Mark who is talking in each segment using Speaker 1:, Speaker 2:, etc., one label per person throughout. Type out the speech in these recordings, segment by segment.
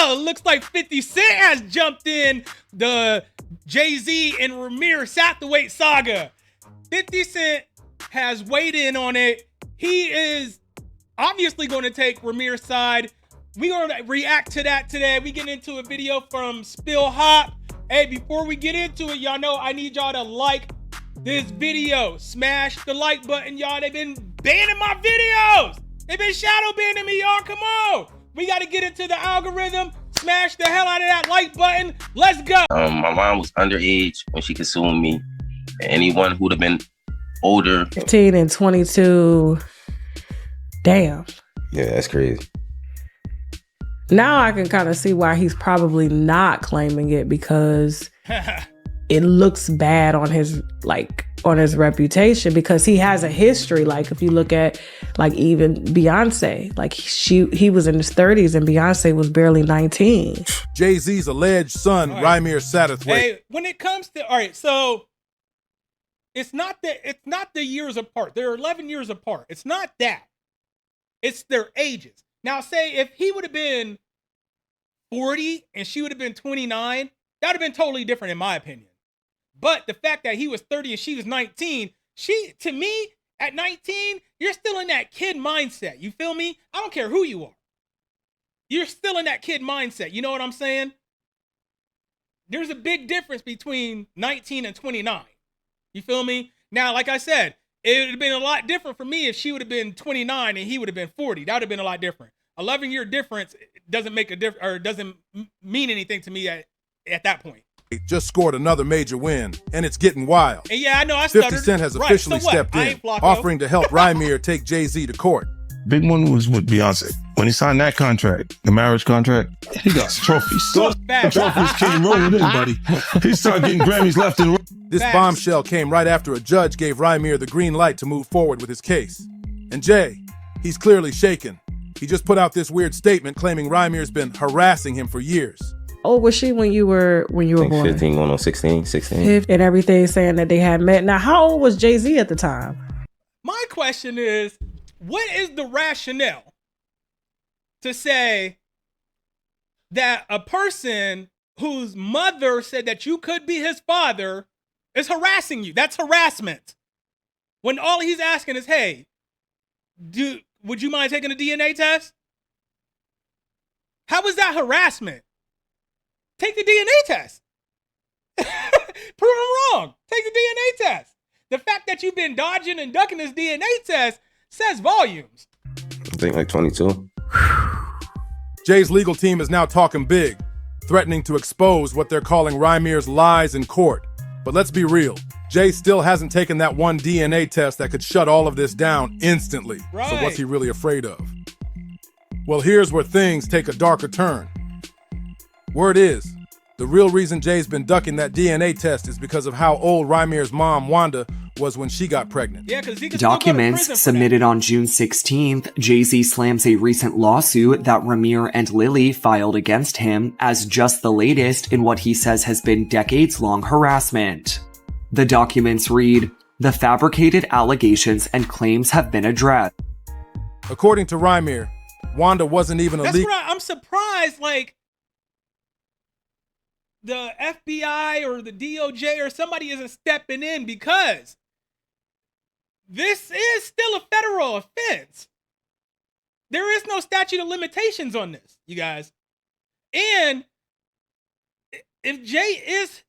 Speaker 1: Well, it looks like 50 Cent has jumped in the JayZ and RymirSatterthwaite saga. 50 Cent has weighed in on it. He is obviously going to take Rymir's side. We're going to react to that today. We get into a video from Spill Hop. Hey, before we get into it, y'all know I need y'all to like this video. Smash the like button, y'all. They've been banning my videos. They've been shadow banning me, y'all. Come on. We got to get into the algorithm. Smash the hell out of that like button. Let's go.
Speaker 2: My mom was underage when she consumed me. Anyone who'd have been older.
Speaker 3: 15 and 22. Damn.
Speaker 4: Yeah, that's crazy.
Speaker 3: Now I can kind of see why he's probably not claiming it, because it looks bad on his reputation, because he has a history. Like if you look at like even Beyonce, like he was in his 30s and Beyonce was barely 19.
Speaker 5: JayZ's alleged son, RymirSatterthwaite.
Speaker 1: Hey, when it comes to, all right, so it's not the years apart. They're 11 years apart. It's not that. It's their ages. Now, say if he would have been 40 and she would have been 29, that would have been totally different in my opinion. But the fact that he was 30 and she was 19, to me, at 19, you're still in that kid mindset. You feel me? I don't care who you are. You're still in that kid mindset. You know what I'm saying? There's a big difference between 19 and 29. You feel me? Now, like I said, it would have been a lot different for me if she would have been 29 and he would have been 40. That would have been a lot different. 11-year difference doesn't make a difference, or doesn't mean anything to me at that point.
Speaker 5: Just scored another major win, and it's getting wild.
Speaker 1: And yeah, I know I stuttered.
Speaker 5: 50 Cent has officially stepped in, offering to help Rymir take JayZ to court.
Speaker 6: Big one was with Beyonce. When he signed that contract, the marriage contract, he got trophies. So the trophies came rolling in, buddy. He started getting Grammys left and right.
Speaker 5: This bombshell came right after a judge gave Rymir the green light to move forward with his case. And Jay, he's clearly shaken. He just put out this weird statement claiming Rymir's been harassing him for years.
Speaker 3: Oh, was she when you were born?
Speaker 4: 15 going on 16.
Speaker 3: And everything, saying that they had met. Now, how old was JayZ at the time?
Speaker 1: My question is, what is the rationale to say that a person whose mother said that you could be his father is harassing you? That's harassment. When all he's asking is, hey, would you mind taking a DNA test? How is that harassment? Take the DNA test. Prove him wrong. Take the DNA test. The fact that you've been dodging and ducking this DNA test says volumes.
Speaker 4: I think like 22.
Speaker 5: Jay's legal team is now talking big, threatening to expose what they're calling Rymir's lies in court. But let's be real. Jay still hasn't taken that one DNA test that could shut all of this down instantly.
Speaker 1: Right.
Speaker 5: So what's he really afraid of? Well, here's where things take a darker turn. Word is, the real reason Jay's been ducking that DNA test is because of how old Rymir's mom, Wanda, was when she got pregnant.
Speaker 1: Yeah, because he could
Speaker 7: Documents submitted on June 16th, JayZ slams a recent lawsuit that Rymir and Lily filed against him as just the latest in what he says has been decades-long harassment. The documents read, "The fabricated allegations and claims have been addressed."
Speaker 5: According to Rymir, Wanda wasn't even a legal.
Speaker 1: That's right. I'm surprised, like, the FBI or the DOJ or somebody isn't stepping in, because this is still a federal offense. There is no statute of limitations on this, you guys. And if Jay is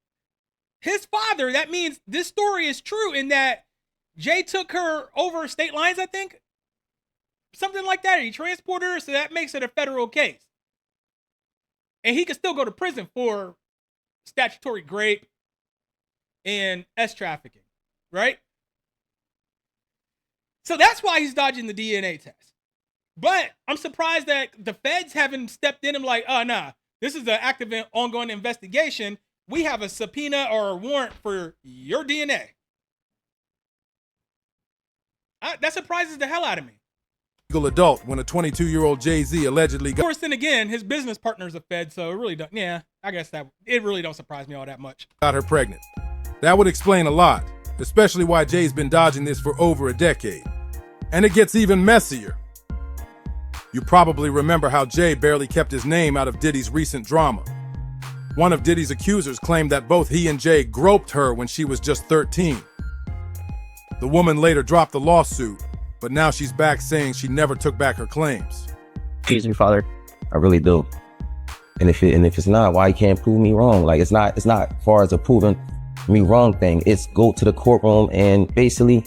Speaker 1: his father, that means this story is true, in that Jay took her over state lines, I think. Something like that. He transported her, so that makes it a federal case. And he could still go to prison for statutory rape and trafficking, right? So that's why he's dodging the DNA test. But I'm surprised that the feds haven't stepped in and like, oh, nah, this is an active and ongoing investigation. We have a subpoena or a warrant for your DNA. That surprises the hell out of me.
Speaker 5: Legal adult when a 22-year-old JayZ allegedly got.
Speaker 1: Of course, then again, his business partner's a Fed, so it really don't. Yeah, I guess that it really don't surprise me all that much.
Speaker 5: Got her pregnant. That would explain a lot, especially why Jay's been dodging this for over a decade. And it gets even messier. You probably remember how Jay barely kept his name out of Diddy's recent drama. One of Diddy's accusers claimed that both he and Jay groped her when she was just 13. The woman later dropped the lawsuit, but now she's back saying she never took back her claims.
Speaker 4: Excuse me, father. I really do. And if it's not, why you can't prove me wrong? Like, it's not far as a proving me wrong thing. It's go to the courtroom and basically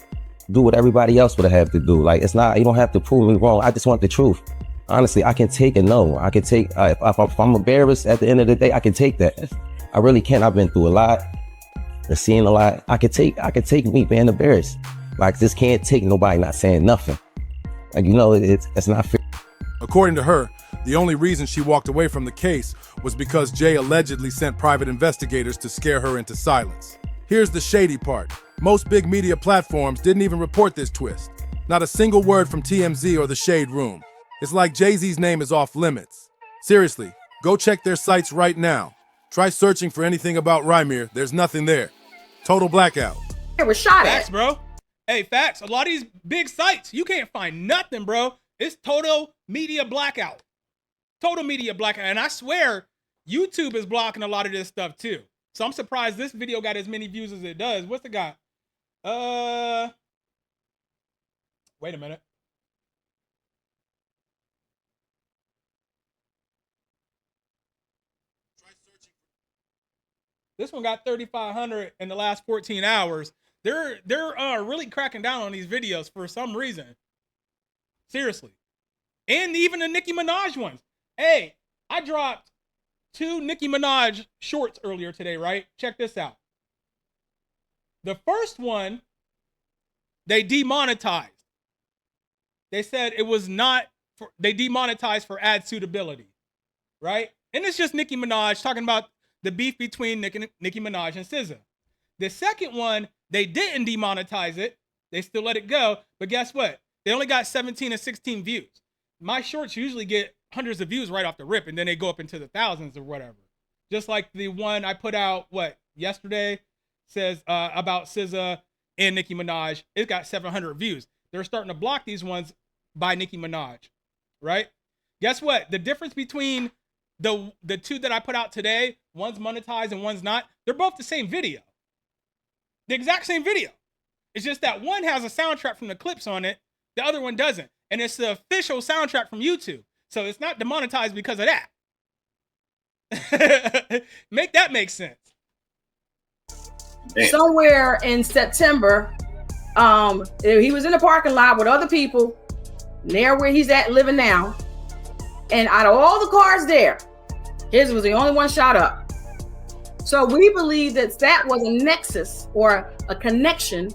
Speaker 4: do what everybody else would have to do. Like, it's not, you don't have to prove me wrong. I just want the truth. Honestly, I can take a no. I can take, if I'm embarrassed at the end of the day, I can take that. I really can. I've been through a lot. I've seen a lot. I could take me being embarrassed. Like, just can't take nobody not saying nothing. Like, you know, it's not fair.
Speaker 5: According to her, the only reason she walked away from the case was because Jay allegedly sent private investigators to scare her into silence. Here's the shady part. Most big media platforms didn't even report this twist. Not a single word from TMZ or the Shade Room. It's like JayZ's name is off limits. Seriously, go check their sites right now. Try searching for anything about Rymir. There's nothing there. Total blackout.
Speaker 8: It was shot
Speaker 1: Facts,
Speaker 8: at.
Speaker 1: bro. Hey, facts. A lot of these big sites, you can't find nothing, bro. It's total media blackout. Total media blackout. And I swear, YouTube is blocking a lot of this stuff too. So I'm surprised this video got as many views as it does. What's it got? Wait a minute. This one got 3,500 in the last 14 hours. They're really cracking down on these videos for some reason. Seriously. And even the Nicki Minaj ones. Hey, I dropped 2 Nicki Minaj shorts earlier today, right? Check this out. The first one, they demonetized. They said it was not, they demonetized for ad suitability, right? And it's just Nicki Minaj talking about the beef between Nicki Minaj and SZA. The second one, they didn't demonetize it. They still let it go. But guess what? They only got 17 and 16 views. My shorts usually get hundreds of views right off the rip, and then they go up into the thousands or whatever. Just like the one I put out, yesterday, says about SZA and Nicki Minaj. It got 700 views. They're starting to block these ones by Nicki Minaj, right? Guess what? The difference between the 2 that I put out today, one's monetized and one's not, they're both the same video. The exact same video. It's just that one has a soundtrack from the clips on it, the other one doesn't. And it's the official soundtrack from YouTube. So it's not demonetized because of that. Make that make sense.
Speaker 2: Damn.
Speaker 8: Somewhere in September, he was in the parking lot with other people near where he's at living now. And out of all the cars there, his was the only one shot up. So we believe that was a nexus or a connection,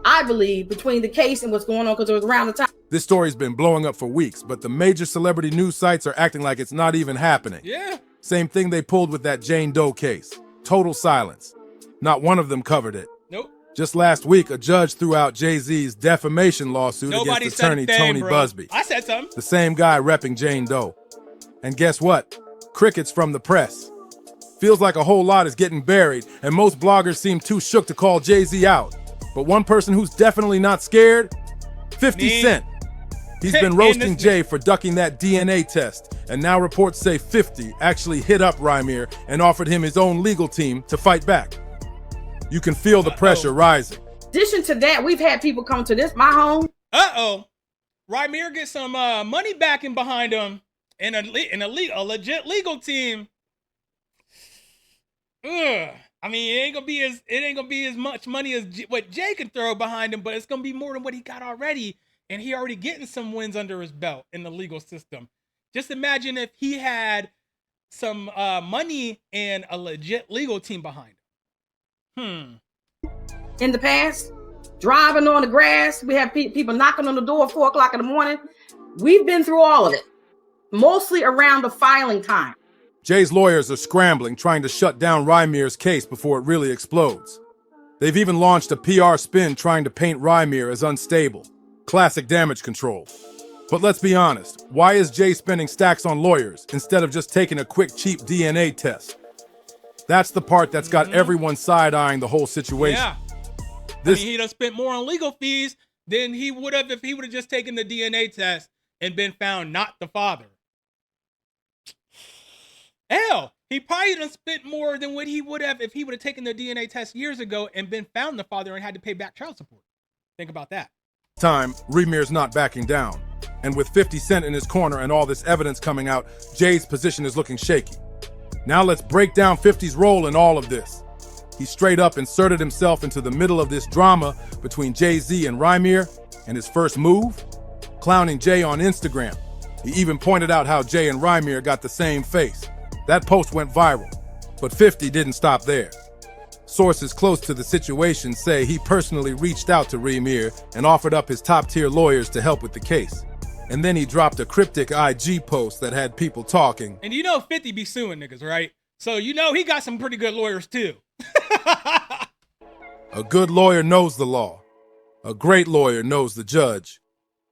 Speaker 8: I believe, between the case and what's going on, because it was around the time.
Speaker 5: This story's been blowing up for weeks, but the major celebrity news sites are acting like it's not even happening.
Speaker 1: Yeah.
Speaker 5: Same thing they pulled with that Jane Doe case. Total silence. Not one of them covered it.
Speaker 1: Nope.
Speaker 5: Just last week, a judge threw out JayZ's defamation lawsuit
Speaker 1: Nobody
Speaker 5: against
Speaker 1: said
Speaker 5: attorney
Speaker 1: a thing,
Speaker 5: Tony
Speaker 1: bro.
Speaker 5: Busby.
Speaker 1: I said something.
Speaker 5: The same guy repping Jane Doe. And guess what? Crickets from the press. Feels like a whole lot is getting buried, and most bloggers seem too shook to call JayZ out. But one person who's definitely not scared, 50
Speaker 1: Me.
Speaker 5: Cent. He's been roasting Jay for ducking that DNA test, and now reports say 50 actually hit up Rymir and offered him his own legal team to fight back. You can feel the pressure rising.
Speaker 8: In addition to that, we've had people come to my home.
Speaker 1: Rymir gets some money backing behind him and a legit legal team. Ugh. I mean, it ain't gonna be as much money as what Jay can throw behind him, but it's gonna be more than what he got already, and he already getting some wins under his belt in the legal system. Just imagine if he had some money and a legit legal team behind him.
Speaker 8: In the past, driving on the grass, we have people knocking on the door at 4 o'clock in the morning. We've been through all of it, mostly around the filing time.
Speaker 5: Jay's lawyers are scrambling, trying to shut down Rymir's case before it really explodes. They've even launched a PR spin trying to paint Rymir as unstable. Classic damage control. But let's be honest, why is Jay spending stacks on lawyers instead of just taking a quick, cheap DNA test? That's the part that's got everyone side-eyeing the whole situation.
Speaker 1: Yeah. I mean, he done spent more on legal fees than he would have if he would have just taken the DNA test and been found not the father. Hell, he probably done spent more than what he would have if he would have taken the DNA test years ago and been found the father and had to pay back child support. Think about that.
Speaker 5: Time, Rymir's not backing down. And with 50 Cent in his corner and all this evidence coming out, Jay's position is looking shaky. Now let's break down 50's role in all of this. He straight up inserted himself into the middle of this drama between JayZ and Rymir, and his first move? Clowning Jay on Instagram. He even pointed out how Jay and Rymir got the same face. That post went viral, but 50 didn't stop there. Sources close to the situation say he personally reached out to Rymir and offered up his top-tier lawyers to help with the case. And then he dropped a cryptic IG post that had people talking.
Speaker 1: And you know 50 be suing niggas, right? So you know he got some pretty good lawyers too.
Speaker 5: A good lawyer knows the law. A great lawyer knows the judge.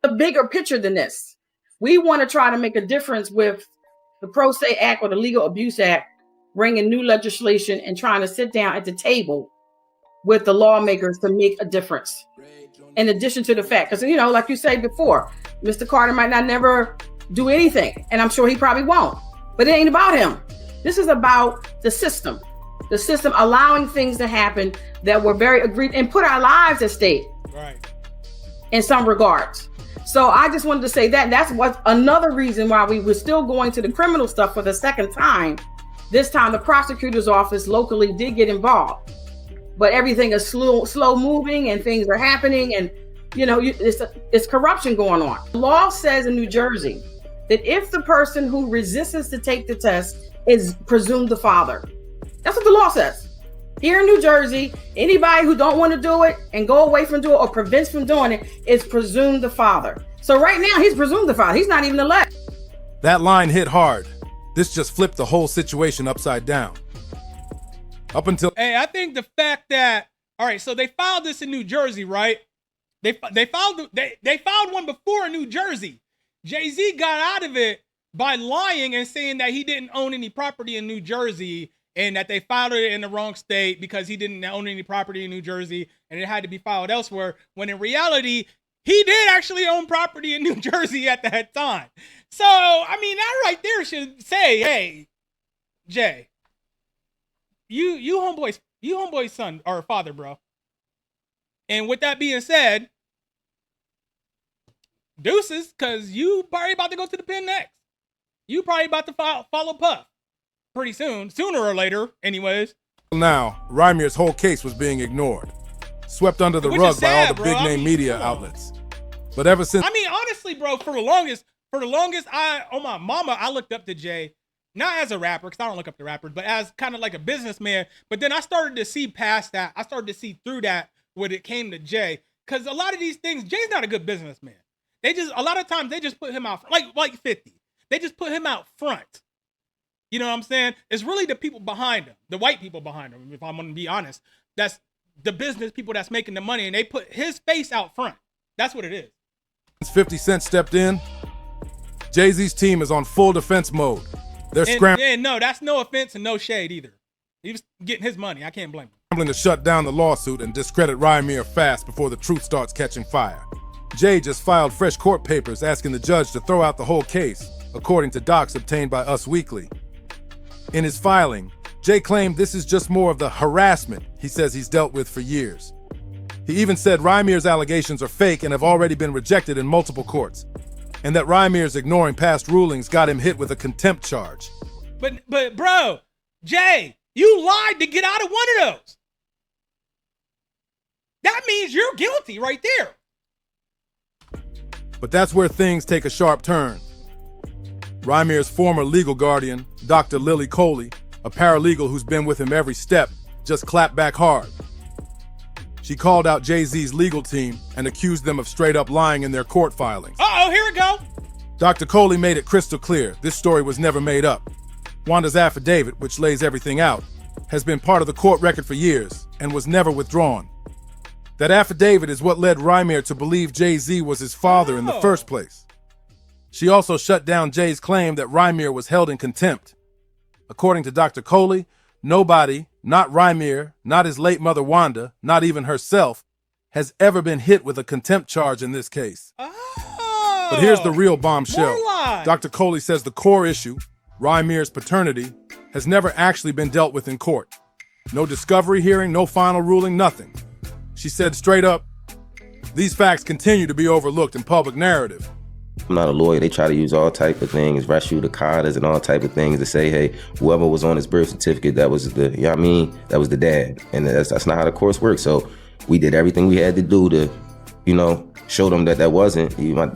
Speaker 8: A bigger picture than this. We want to try to make a difference with the Pro Se Act or the Legal Abuse Act, bringing new legislation and trying to sit down at the table with the lawmakers to make a difference. In addition to the fact, because, you know, like you said before, Mr. Carter might not never do anything, and I'm sure he probably won't, but it ain't about him. This is about the system allowing things to happen that were very agreed and put our lives at stake.
Speaker 1: Right.
Speaker 8: In some regards. So I just wanted to say that that's what another reason why we were still going to the criminal stuff for the second time. This time the prosecutor's office locally did get involved, but everything is slow moving and things are happening, and you know it's corruption going on. The law says in New Jersey that if the person who resists to take the test is presumed the father. That's what the law says. Here in New Jersey, anybody who don't want to do it and go away from doing it or prevents from doing it is presumed the father. So right now he's presumed the father. He's not even elect.
Speaker 5: That line hit hard. This just flipped the whole situation upside down. Up until...
Speaker 1: Hey, I think the fact that, all right, so they filed this in New Jersey, right? They filed one before in New Jersey. JayZ got out of it by lying and saying that he didn't own any property in New Jersey, and that they filed it in the wrong state because he didn't own any property in New Jersey and it had to be filed elsewhere, when in reality, he did actually own property in New Jersey at that time. So, I mean, that right there should say, hey, Jay, you homeboy's son or father, bro. And with that being said, deuces, because you probably about to go to the pen next. You probably about to follow Puff. Pretty soon, sooner or later, anyways.
Speaker 5: Now, Rymir's whole case was being ignored, swept under the rug by all the big-name media outlets. But ever since...
Speaker 1: I mean, honestly, bro, for the longest, on my mama, I looked up to Jay, not as a rapper, because I don't look up to rappers, but as kind of like a businessman. But then I started to see past that. I started to see through that when it came to Jay. Because a lot of these things, Jay's not a good businessman. A lot of times, they just put him out, like 50. They just put him out front. You know what I'm saying? It's really the people behind him, the white people behind him, if I'm going to be honest. That's the business people that's making the money, and they put his face out front. That's what it is.
Speaker 5: Since 50 Cent stepped in, JayZ's team is on full defense mode. They're scrambling.
Speaker 1: And no, that's no offense and no shade either. He was getting his money. I can't blame him.
Speaker 5: Scrambling to shut down the lawsuit and discredit Rymir fast before the truth starts catching fire. Jay just filed fresh court papers asking the judge to throw out the whole case, according to docs obtained by Us Weekly. In his filing, Jay claimed this is just more of the harassment he says he's dealt with for years. He even said Rymir's allegations are fake and have already been rejected in multiple courts, and that Rymir's ignoring past rulings got him hit with a contempt charge.
Speaker 1: But bro, Jay, you lied to get out of one of those. That means you're guilty right there.
Speaker 5: But that's where things take a sharp turn. Rymir's former legal guardian, Dr. Lily Coley, a paralegal who's been with him every step, just clapped back hard. She called out JayZ's legal team and accused them of straight up lying in their court filings.
Speaker 1: Uh-oh, here we go.
Speaker 5: Dr. Coley made it crystal clear this story was never made up. Wanda's affidavit, which lays everything out, has been part of the court record for years and was never withdrawn. That affidavit is what led Rymir to believe JayZ was his father in the first place. She also shut down Jay's claim that Rymir was held in contempt. According to Dr. Coley, nobody, not Rymir, not his late mother Wanda, not even herself, has ever been hit with a contempt charge in this case. But here's the real bombshell.
Speaker 1: More lies.
Speaker 5: Dr. Coley says the core issue, Rymir's paternity, has never actually been dealt with in court. No discovery hearing, no final ruling, nothing. She said straight up, these facts continue to be overlooked in public narrative.
Speaker 4: I'm not a lawyer. They try to use all type of things, res judicata and all type of things to say, hey, whoever was on his birth certificate, that was the, you know what I mean? That was the dad. And that's not how the course works. So we did everything we had to do to, you know, show them that that wasn't. My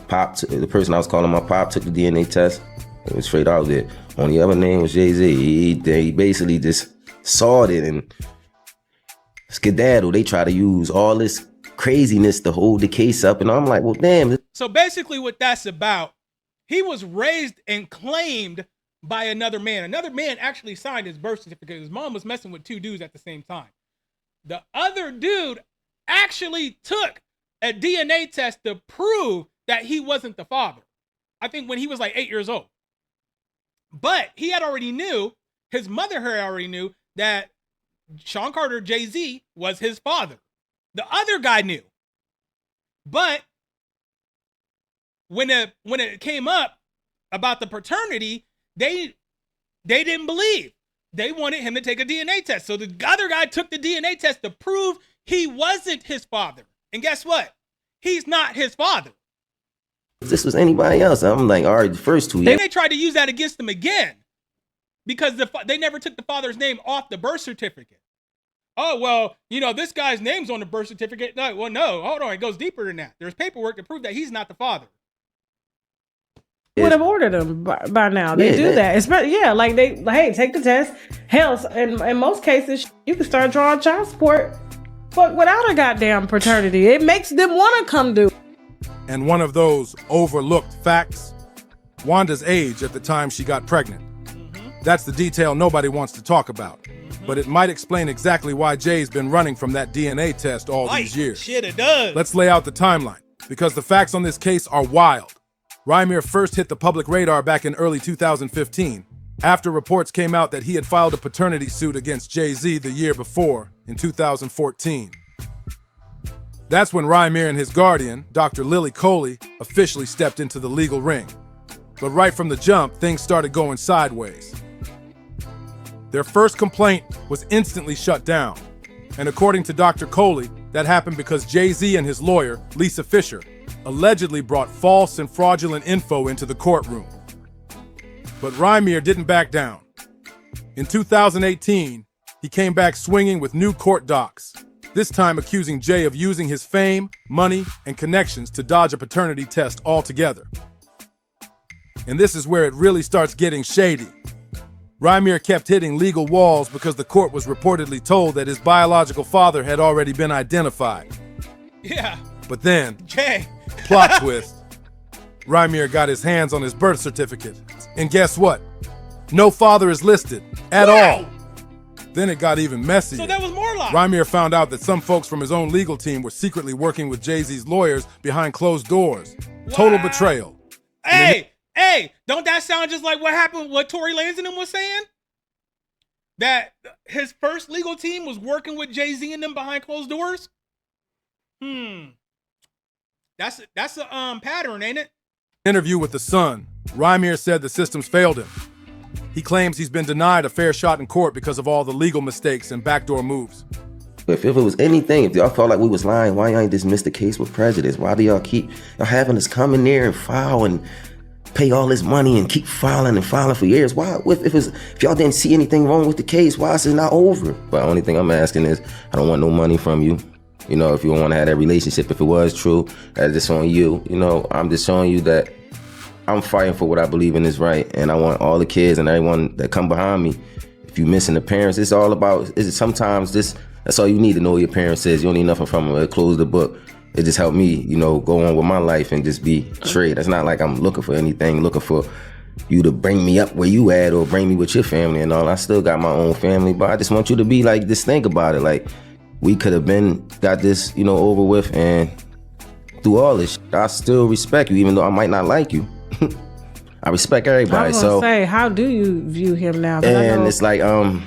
Speaker 4: pop, the person I was calling my pop took the DNA test. It was straight out there. Only other name was JayZ. He basically just sawed it and skedaddle. They try to use all this craziness to hold the case up. And I'm like, well, damn.
Speaker 1: So basically what that's about, he was raised and claimed by another man. Another man actually signed his birth certificate. His mom was messing with two dudes at the same time. The other dude actually took a DNA test to prove that he wasn't the father. I think when he was like 8 years old. But he had already knew, his mother had already knew that Sean Carter, JayZ, was his father. The other guy knew. But when it came up about the paternity, they didn't believe. They wanted him to take a DNA test. So the other guy took the DNA test to prove he wasn't his father. And guess what? He's not his father.
Speaker 4: If this was anybody else, I'm like, all right, the first two.
Speaker 1: Then they tried to use that against him again because they never took the father's name off the birth certificate. Oh, well, you know, this guy's name's on the birth certificate. No, well, no, hold on. It goes deeper than that. There's paperwork to prove that he's not the father.
Speaker 3: Would have ordered them by now. They do that. Especially, like hey, take the test. Hell, in most cases, you can start drawing child support, but without a goddamn paternity. It makes them want to come do.
Speaker 5: And one of those overlooked facts, Wanda's age at the time she got pregnant. That's the detail nobody wants to talk about. But it might explain exactly why Jay's been running from that DNA test all these years.
Speaker 1: Shit, it does.
Speaker 5: Let's lay out the timeline, because the facts on this case are wild. Rymir first hit the public radar back in early 2015, after reports came out that he had filed a paternity suit against JayZ the year before, in 2014. That's when Rymir and his guardian, Dr. Lily Coley, officially stepped into the legal ring. But right from the jump, things started going sideways. Their first complaint was instantly shut down. And according to Dr. Coley, that happened because JayZ and his lawyer, Lisa Fisher, allegedly brought false and fraudulent info into the courtroom. But Rymir didn't back down. In 2018, he came back swinging with new court docs, this time accusing Jay of using his fame, money, and connections to dodge a paternity test altogether. And this is where it really starts getting shady. Rymir kept hitting legal walls because the court was reportedly told that his biological father had already been identified.
Speaker 1: Yeah.
Speaker 5: But then,
Speaker 1: Jay.
Speaker 5: plot twist, Rymir got his hands on his birth certificate. And guess what? No father is listed at all. Then it got even messier.
Speaker 1: So that was more lies.
Speaker 5: Rymir found out that some folks from his own legal team were secretly working with JayZ's lawyers behind closed doors. Wow. Total betrayal.
Speaker 1: Hey, don't that sound just like what happened, what Tory Lanez and them was saying? That his first legal team was working with JayZ and them behind closed doors? That's a pattern, ain't it?
Speaker 5: Interview with The Sun, Rymir said the systems failed him. He claims he's been denied a fair shot in court because of all the legal mistakes and backdoor moves.
Speaker 4: If it was anything, if y'all felt like we was lying, why y'all ain't dismiss the case with prejudice? Why do y'all keep having us come in there and file and pay all this money and keep filing and filing for years? Why, if y'all didn't see anything wrong with the case, why is it not over? But the only thing I'm asking is, I don't want no money from you. You know, if you want to have that relationship, if it was true, that's just on you. You know, I'm just showing you that I'm fighting for what I believe in is right. And I want all the kids and everyone that come behind me. If you missing the parents, it's all about, sometimes that's all you need to know your parents says. You don't need nothing from them. Close the book. It just helped me, you know, go on with my life and just be straight. That's not like I'm looking for anything, looking for you to bring me up where you at or bring me with your family and all. I still got my own family, but I just want you to be like, just think about it. Like, we could have got this, you know, over with, and through all this, I still respect you, even though I might not like you. I respect everybody.
Speaker 3: I was gonna say, how do you view him now?
Speaker 4: And it's like, and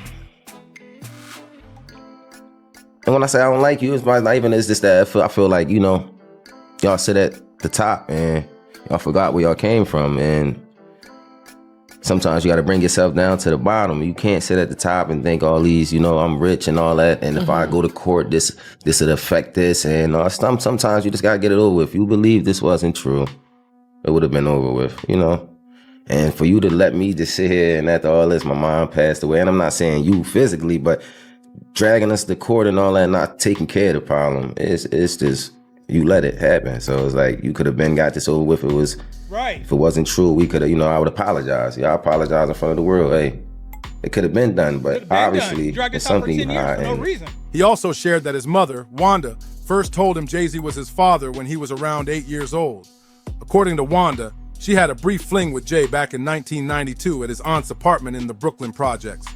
Speaker 4: when I say I don't like you, it's not even, it's just that I feel like, you know, y'all sit at the top and y'all forgot where y'all came from. And sometimes you got to bring yourself down to the bottom. You can't sit at the top and think all these, I'm rich and all that. And if I go to court, this would affect this. And sometimes you just got to get it over with. If you believe this wasn't true, it would have been over with, And for you to let me just sit here and after all this, my mom passed away. And I'm not saying you physically, but dragging us to court and all that, not taking care of the problem. It's just, you let it happen. So it's like, you could have got this over with. If it wasn't true, we could have, I would apologize. I apologize in front of the world. Hey, it could have been done, but obviously it's something you hide.
Speaker 1: For no reason.
Speaker 5: He also shared that his mother, Wanda, first told him JayZ was his father when he was around 8 years old. According to Wanda, she had a brief fling with Jay back in 1992 at his aunt's apartment in the Brooklyn projects.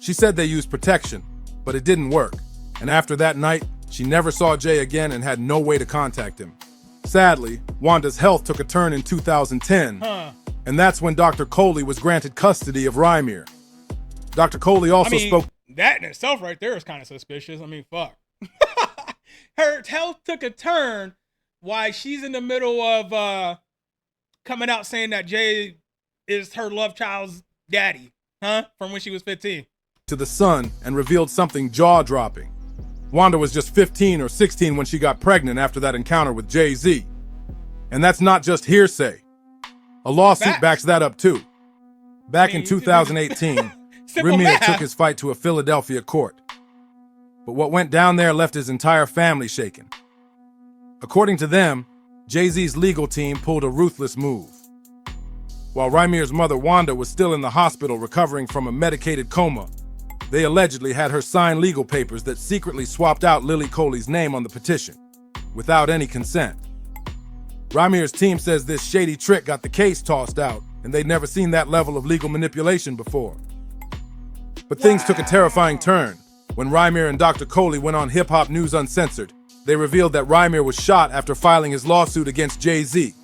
Speaker 5: She said they used protection, but it didn't work. And after that night, she never saw Jay again and had no way to contact him. Sadly, Wanda's health took a turn in 2010, and that's when Dr. Coley was granted custody of Rymir. Dr. Coley also spoke.
Speaker 1: That in itself right there is kind of suspicious. Fuck. Her health took a turn while she's in the middle of coming out saying that Jay is her love child's daddy, from when she was 15.
Speaker 5: To the Sun and revealed something jaw-dropping. Wanda was just 15 or 16 when she got pregnant after that encounter with JayZ. And that's not just hearsay. A lawsuit backs that up too. Back in 2018, Rymir took his fight to a Philadelphia court. But what went down there left his entire family shaken. According to them, JayZ's legal team pulled a ruthless move. While Rymir's mother Wanda was still in the hospital recovering from a medicated coma, they allegedly had her sign legal papers that secretly swapped out Lily Coley's name on the petition, without any consent. Rymir's team says this shady trick got the case tossed out, and they'd never seen that level of legal manipulation before. But things took a terrifying turn when Rymir and Dr. Coley went on Hip Hop News Uncensored. They revealed that Rymir was shot after filing his lawsuit against JayZ.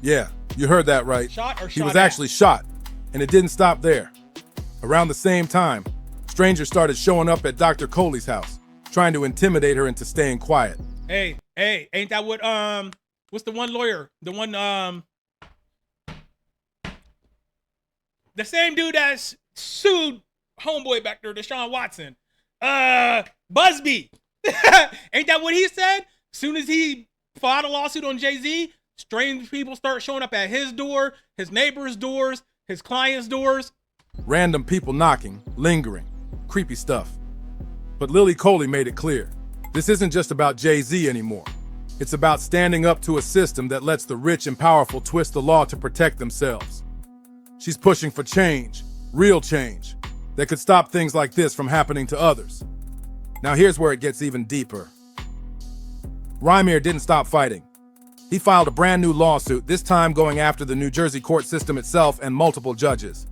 Speaker 5: Yeah, you heard that right. He was actually shot, and it didn't stop there. Around the same time, strangers started showing up at Dr. Coley's house, trying to intimidate her into staying quiet.
Speaker 1: Hey, ain't that what, what's the one lawyer? The one, the same dude that sued homeboy back there, Deshaun Watson. Busby. Ain't that what he said? Soon as he filed a lawsuit on JayZ, strange people start showing up at his door, his neighbors' doors, his clients' doors.
Speaker 5: Random people knocking, lingering, creepy stuff. But Lily Coley made it clear. This isn't just about JayZ anymore. It's about standing up to a system that lets the rich and powerful twist the law to protect themselves. She's pushing for change, real change, that could stop things like this from happening to others. Now here's where it gets even deeper. Rymir didn't stop fighting. He filed a brand new lawsuit, this time going after the New Jersey court system itself and multiple judges.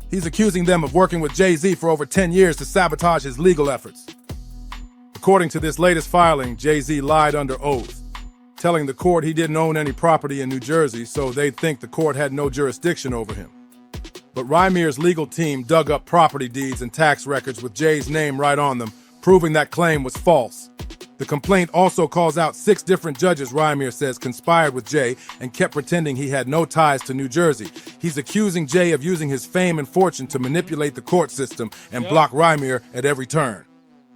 Speaker 5: He's accusing them of working with JayZ for over 10 years to sabotage his legal efforts. According to this latest filing, JayZ lied under oath, telling the court he didn't own any property in New Jersey, so they'd think the court had no jurisdiction over him. But Rymir's legal team dug up property deeds and tax records with Jay's name right on them, proving that claim was false. The complaint also calls out 6 different judges Rymir says conspired with Jay and kept pretending he had no ties to New Jersey. He's accusing Jay of using his fame and fortune to manipulate the court system and block Rymir at every turn.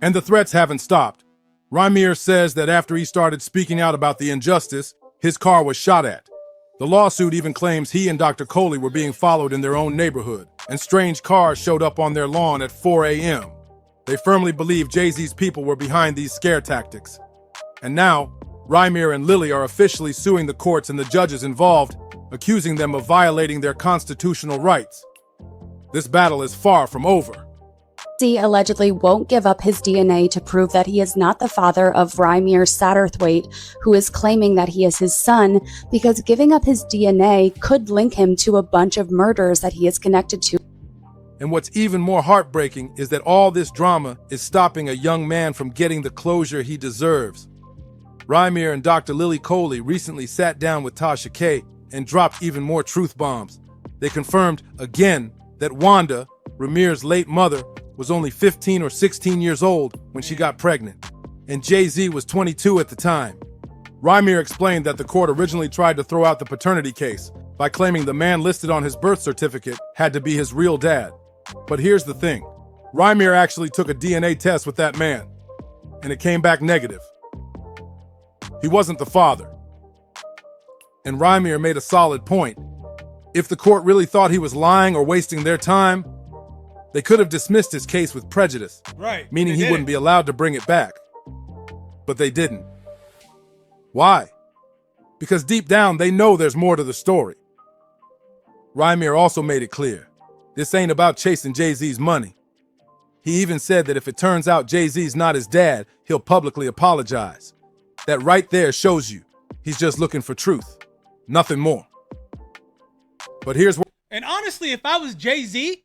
Speaker 5: And the threats haven't stopped. Rymir says that after he started speaking out about the injustice, his car was shot at. The lawsuit even claims he and Dr. Coley were being followed in their own neighborhood, and strange cars showed up on their lawn at 4 a.m. They firmly believe JayZ's people were behind these scare tactics. And now, Rymir and Lily are officially suing the courts and the judges involved, accusing them of violating their constitutional rights. This battle is far from over.
Speaker 9: JayZ allegedly won't give up his DNA to prove that he is not the father of RymirSatterthwaite, who is claiming that he is his son, because giving up his DNA could link him to a bunch of murders that he is connected to.
Speaker 5: And what's even more heartbreaking is that all this drama is stopping a young man from getting the closure he deserves. Rymir and Dr. Lily Coley recently sat down with Tasha K and dropped even more truth bombs. They confirmed again that Wanda, Rymir's late mother, was only 15 or 16 years old when she got pregnant, and JayZ was 22 at the time. Rymir explained that the court originally tried to throw out the paternity case by claiming the man listed on his birth certificate had to be his real dad. But here's the thing. Rymir actually took a DNA test with that man, and it came back negative. He wasn't the father. And Rymir made a solid point. If the court really thought he was lying or wasting their time, they could have dismissed his case with prejudice,
Speaker 1: right?
Speaker 5: Meaning he wouldn't be allowed to bring it back. But they didn't. Why? Because deep down, they know there's more to the story. Rymir also made it clear, this ain't about chasing JayZ's money. He even said that if it turns out JayZ's not his dad, he'll publicly apologize. That right there shows you he's just looking for truth, nothing more. But here's what.
Speaker 1: And honestly, if I was JayZ,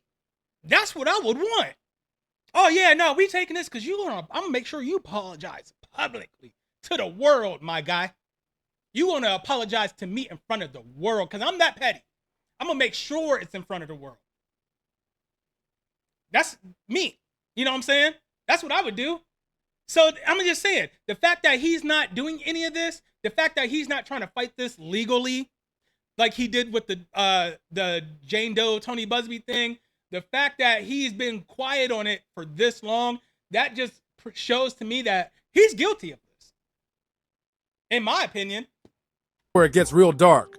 Speaker 1: that's what I would want. Oh yeah, no, we taking this because I'm gonna make sure you apologize publicly to the world, my guy. You want to apologize to me in front of the world because I'm that petty. I'm going to make sure it's in front of the world. That's me. You know what I'm saying? That's what I would do. So I'm just saying, the fact that he's not doing any of this, the fact that he's not trying to fight this legally, like he did with the Jane Doe, Tony Busby thing, the fact that he's been quiet on it for this long, that just shows to me that he's guilty of this. In my opinion.
Speaker 5: Where it gets real dark.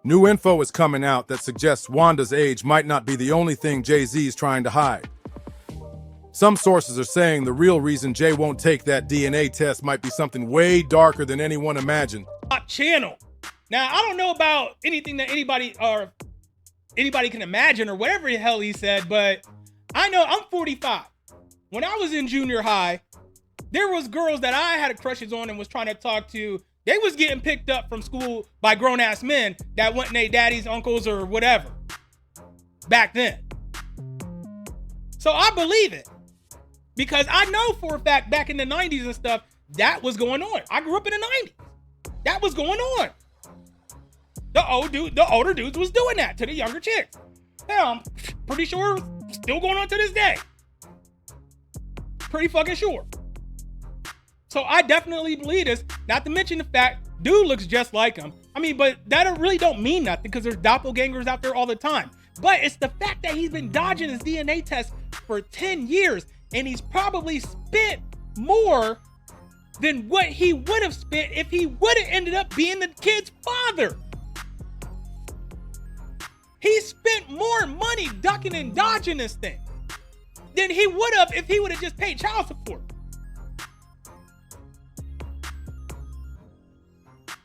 Speaker 5: New info is coming out that suggests Wanda's age might not be the only thing JayZ's trying to hide. Some sources are saying the real reason Jay won't take that DNA test might be something way darker than anyone imagined.
Speaker 1: Channel. Now, I don't know about anything that anybody can imagine or whatever the hell he said, but I know I'm 45. When I was in junior high, there was girls that I had crushes on and was trying to talk to. They was getting picked up from school by grown-ass men that wasn't their daddies, uncles, or whatever back then. So I believe it. Because I know for a fact back in the 90s and stuff, that was going on. I grew up in the 90s. That was going on. The older dudes was doing that to the younger chicks. Hell, I'm pretty sure it's still going on to this day. Pretty fucking sure. So I definitely believe this, not to mention the fact dude looks just like him. I mean, but that really don't mean nothing because there's doppelgangers out there all the time. But it's the fact that he's been dodging his DNA test for 10 years and he's probably spent more than what he would have spent if he would have ended up being the kid's father. He spent more money ducking and dodging this thing than he would have if he would have just paid child support.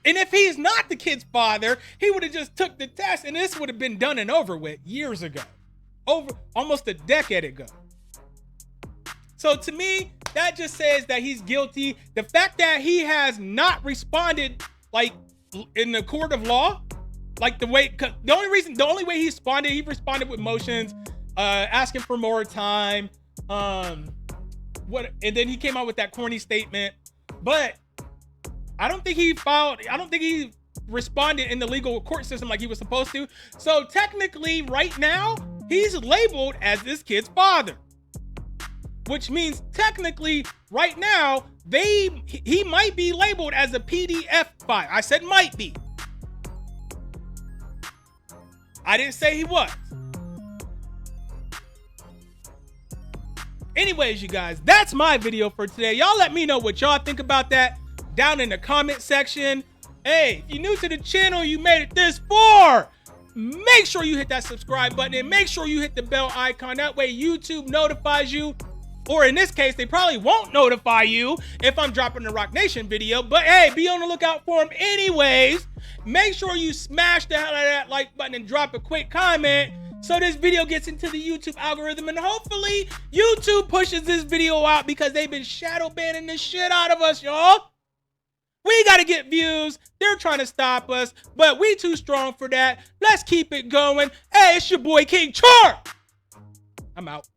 Speaker 1: And if he's not the kid's father, he would have just took the test and this would have been done and over with years ago. Over almost a decade ago. So to me, that just says that he's guilty. The fact that he has not responded like in the court of law, like the only way he responded with motions, asking for more time. And then he came out with that corny statement. But I don't think he responded in the legal court system like he was supposed to. So technically right now, he's labeled as this kid's father. Which means technically right now, he might be labeled as a PDF file. I said might be. I didn't say he was. Anyways, you guys, that's my video for today. Y'all let me know what y'all think about that down in the comment section. Hey, if you're new to the channel, you made it this far, make sure you hit that subscribe button and make sure you hit the bell icon. That way YouTube notifies you, or in this case, they probably won't notify you if I'm dropping a Rock Nation video, but hey, be on the lookout for them anyways. Make sure you smash the hell out of that like button and drop a quick comment so this video gets into the YouTube algorithm, and hopefully YouTube pushes this video out because they've been shadow banning the shit out of us, y'all. We got to get views. They're trying to stop us, but we too strong for that. Let's keep it going. Hey, it's your boy King Char. I'm out.